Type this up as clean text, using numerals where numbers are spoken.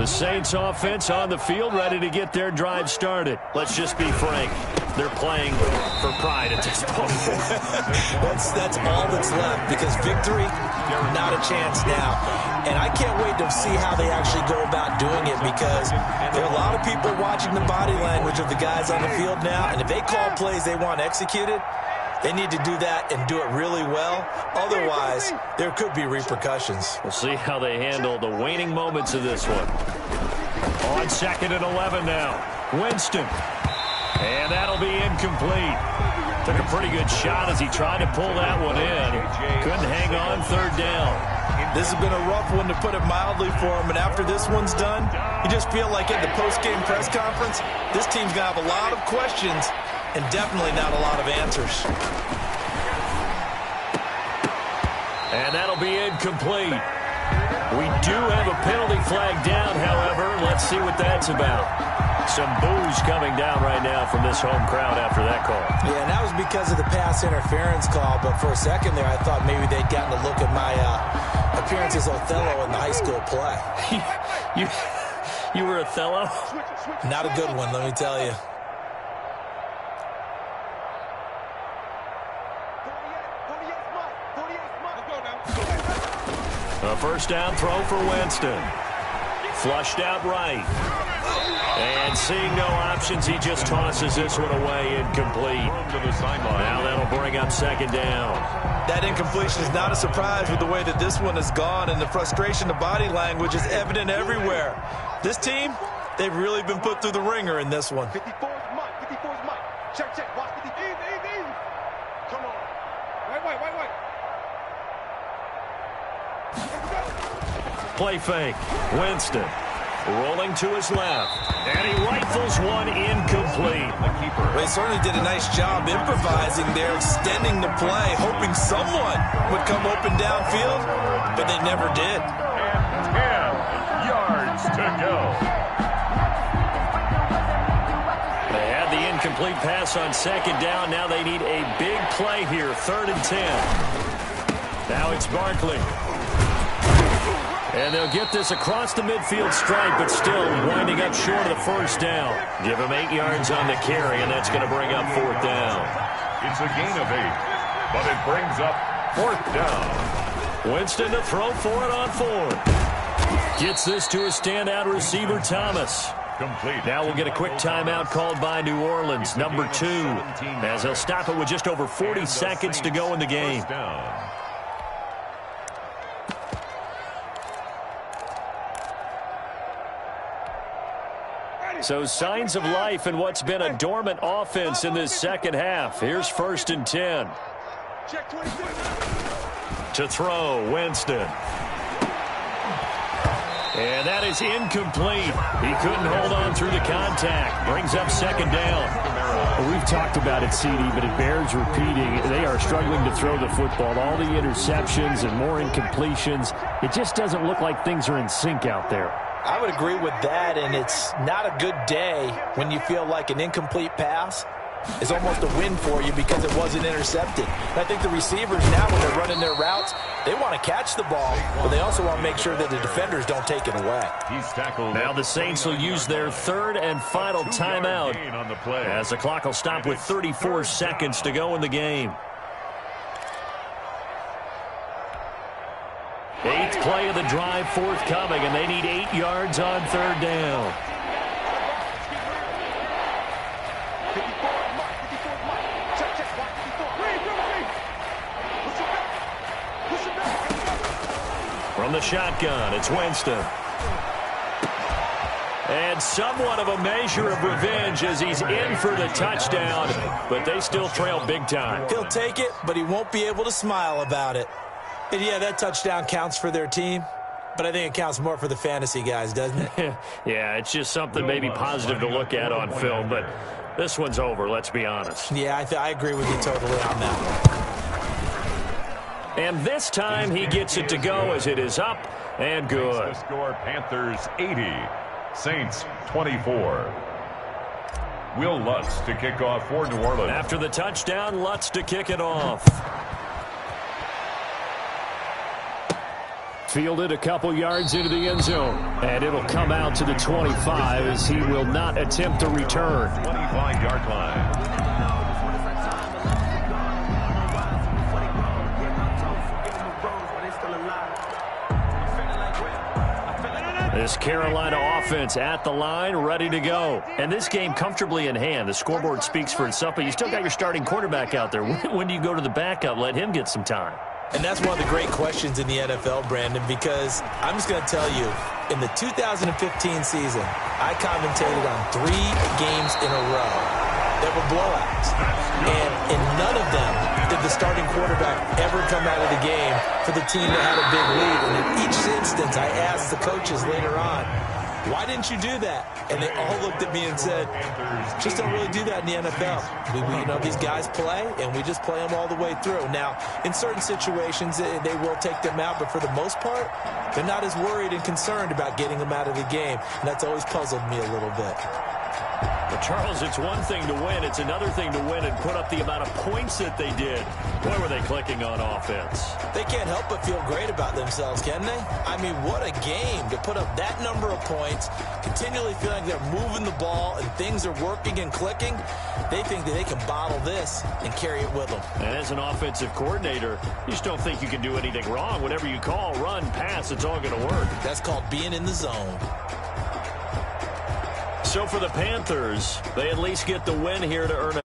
Saints offense on the field, ready to get their drive started. Let's just be frank. They're playing for pride at this point. that's all that's left, because victory, not a chance now. And I can't wait to see how they actually go about doing it, because there are a lot of people watching the body language of the guys on the field now, and if they call plays they want executed, they need to do that and do it really well. Otherwise, there could be repercussions. We'll see how they handle the waning moments of this one. On 2nd and 11 now. Winston. And that'll be incomplete. Took a pretty good shot as he tried to pull that one in. Couldn't hang on 3rd down. This has been a rough one, to put it mildly, for him. And after this one's done, you just feel like at the post-game press conference, this team's going to have a lot of questions and definitely not a lot of answers. And that'll be incomplete. We do have a penalty flag down, however. Let's see what that's about. Some boos coming down right now from this home crowd after that call. Yeah, and that was because of the pass interference call. But for a second there, I thought maybe they'd gotten a look at my appearance as Othello in the high school play. You were Othello? Not a good one, let me tell you. A first down throw for Winston. Flushed out right. And seeing no options, he just tosses this one away, incomplete. Now that'll bring up 2nd down. That incompletion is not a surprise with the way that this one has gone, and the frustration, the body language is evident everywhere. This team, they've really been put through the ringer in this one. 54 is Mike. 54 is Mike. Check. Watch 54. Easy. Come on. Wait. Play fake. Winston rolling to his left. And he rifles one incomplete. They certainly did a nice job improvising there, extending the play, hoping someone would come open downfield, but they never did. And 10 yards to go. They had the incomplete pass on 2nd down. Now they need a big play here, 3rd and 10. Now it's Barkley. And they'll get this across the midfield stripe, but still winding up short of the first down. Give him 8 yards on the carry, and that's going to bring up 4th down. It's a gain of 8, but it brings up 4th down. Winston to throw for it on 4th. Gets this to a standout receiver, Thomas. Complete. Now we'll get a quick timeout called by New Orleans, number 2, as they'll stop it with just over 40 seconds to go in the game. So signs of life in what's been a dormant offense in this second half. Here's 1st and 10. To throw, Winston. And that is incomplete. He couldn't hold on through the contact. Brings up 2nd down. Well, we've talked about it, CD, but it bears repeating. They are struggling to throw the football. All the interceptions and more incompletions. It just doesn't look like things are in sync out there. I would agree with that, and it's not a good day when you feel like an incomplete pass is almost a win for you because it wasn't intercepted. And I think the receivers now, when they're running their routes, they want to catch the ball, but they also want to make sure that the defenders don't take it away. Now the Saints will use their 3rd and final timeout as the clock will stop with 34 seconds to go in the game. 8th play of the drive forthcoming, and they need 8 yards on 3rd down. From the shotgun, it's Winston. And somewhat of a measure of revenge as he's in for the touchdown, but they still trail big time. He'll take it, but he won't be able to smile about it. And yeah, that touchdown counts for their team, but I think it counts more for the fantasy guys, doesn't it? Yeah, it's just something maybe positive to look at on film, but this one's over, let's be honest. Yeah, I agree with you totally on that one. And this time he gets it to go as it is up and good. The score, Panthers 80, Saints 24. Will Lutz to kick off for New Orleans. After the touchdown, Lutz to kick it off. Fielded a couple yards into the end zone. And it'll come out to the 25 as he will not attempt to return. 25-yard line. This Carolina offense at the line, ready to go. And this game comfortably in hand. The scoreboard speaks for itself, but you still got your starting quarterback out there. When do you go to the backup? Let him get some time. And that's one of the great questions in the NFL, Brandon, because I'm just going to tell you, in the 2015 season, I commentated on 3 games in a row that were blowouts. And in none of them did the starting quarterback ever come out of the game for the team that had a big lead. And in each instance, I asked the coaches later on, why didn't you do that? And they all looked at me and said, just don't really do that in the NFL. You know, these guys play, and we just play them all the way through. Now, in certain situations, they will take them out, but for the most part, they're not as worried and concerned about getting them out of the game. And that's always puzzled me a little bit. Well, Charles, it's one thing to win. It's another thing to win and put up the amount of points that they did. Boy, were they clicking on offense. They can't help but feel great about themselves, can they? I mean, what a game to put up that number of points, continually feeling they're moving the ball and things are working and clicking. They think that they can bottle this and carry it with them. And as an offensive coordinator, you just don't think you can do anything wrong. Whatever you call, run, pass, it's all going to work. That's called being in the zone. So for the Panthers, they at least get the win here to earn a